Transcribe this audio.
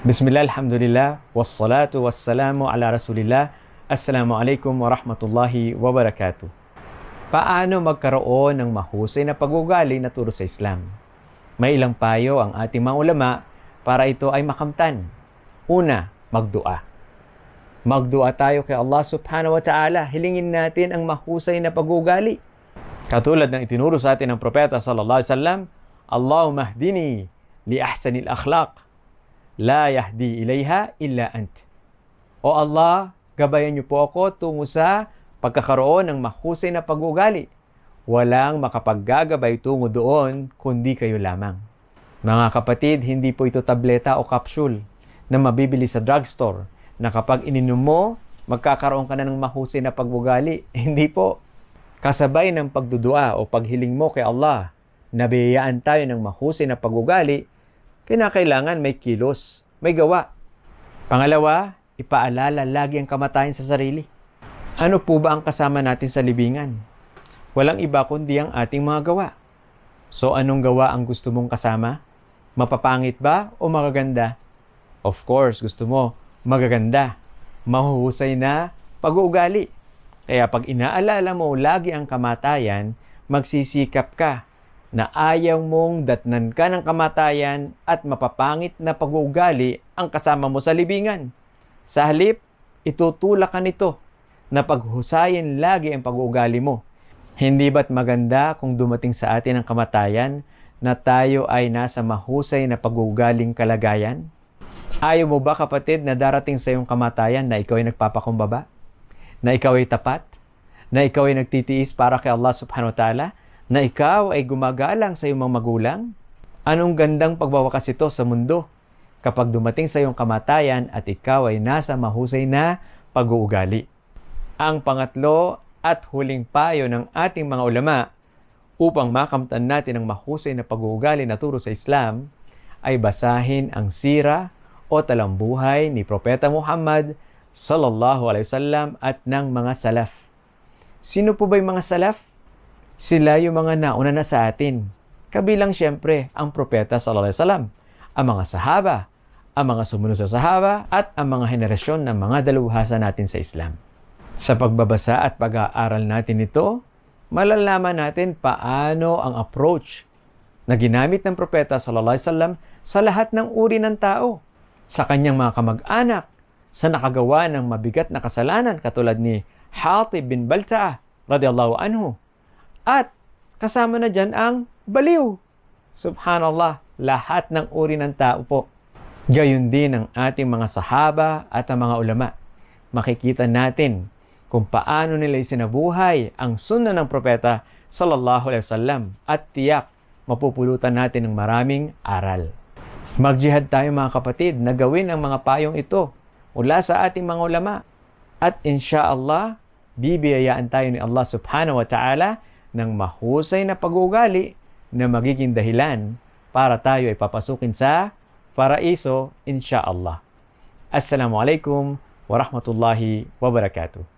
Bismillah, alhamdulillah, wassalatu wassalamu ala rasulillah. Assalamualaikum warahmatullahi wabarakatuh. Paano magkaroon ng mahusay na pag-uugali na turo sa Islam? May ilang payo ang ating mga ulama para ito ay makamtan. Una, magdua. Magdua tayo kay Allah subhanahu wa ta'ala. Hilingin natin ang mahusay na pag-uugali. Katulad ng itinuro sa atin ng propeta sallallahu alaihi wasallam, Allahumma hdini li ahsanil akhlaq, la yahdi ilayha illa ant. O Allah, gabayan niyo po ako tungo sa pagkakaroon ng mahusay na pag-uugali. Walang makapaggagabay tungo doon kundi kayo lamang. Mga kapatid, hindi po ito tableta o kapsul na mabibili sa drugstore na kapag ininom mo, magkakaroon ka na ng mahusay na pag-uugali. Hindi po. Kasabay ng pagdudua o paghiling mo kay Allah, nabiyayaan tayo ng mahusay na pag-uugali, kinakailangan may kilos, may gawa. Pangalawa, ipaalala lagi ang kamatayan sa sarili. Ano po ba ang kasama natin sa libingan? Walang iba kundi ang ating mga gawa. So anong gawa ang gusto mong kasama? Mapapangit ba o magaganda? Of course, gusto mo magaganda. Mahuhusay na pag-uugali. Kaya pag inaalala mo lagi ang kamatayan, magsisikap ka na ayaw mong datnan ka ng kamatayan at mapapangit na pag-uugali ang kasama mo sa libingan. Sa halip, itutulak ka nito na paghusayin lagi ang pag-uugali mo. Hindi ba't maganda kung dumating sa atin ang kamatayan na tayo ay nasa mahusay na pag-uugaling kalagayan? Ayaw mo ba, kapatid, na darating sa iyong kamatayan na ikaw ay nagpapakumbaba? Na ikaw ay tapat? Na ikaw ay nagtitiis para kay Allah subhanahu wa ta'ala? Na ikaw ay gumagalang sa iyong mga magulang? Anong gandang pagbawakas ito sa mundo kapag dumating sa iyong kamatayan at ikaw ay nasa mahusay na pag-uugali? Ang pangatlo at huling payo ng ating mga ulama upang makamtan natin ang mahusay na pag-uugali na turo sa Islam ay basahin ang sira o talambuhay ni Propeta Muhammad sallallahu alaihi wasallam at ng mga salaf. Sino po ba yung mga salaf? Sila yung mga nauna na sa atin. Kabilang siyempre ang Propeta sallallahu alaihi wasallam, ang mga sahaba, ang mga sumunod sa sahaba, at ang mga henerasyon ng mga dalubhasa natin sa Islam. Sa pagbabasa at pag-aaral natin ito, malalaman natin paano ang approach na ginamit ng Propeta sallallahu alaihi wasallam sa lahat ng uri ng tao, sa kanyang mga kamag-anak, sa nakagawa ng mabigat na kasalanan katulad ni Hatib bin Balta'ah radhiyallahu anhu. At kasama na dyan ang baliw. Subhanallah, lahat ng uri ng tao po. Gayon din ang ating mga sahaba at ang mga ulama. Makikita natin kung paano nila isinabuhay ang sunna ng propeta sallallahu alaihi wasallam at tiyak mapupulutan natin ng maraming aral. Magjihad tayo mga kapatid na gawin ang mga payong ito mula sa ating mga ulama. At insyaallah, bibiyayaan tayo ni Allah subhanahu wa ta'ala ng mahusay na pag-uugali na magiging dahilan para tayo ay papasukin sa paraiso, insyaallah. Assalamualaikum warahmatullahi wabarakatuh.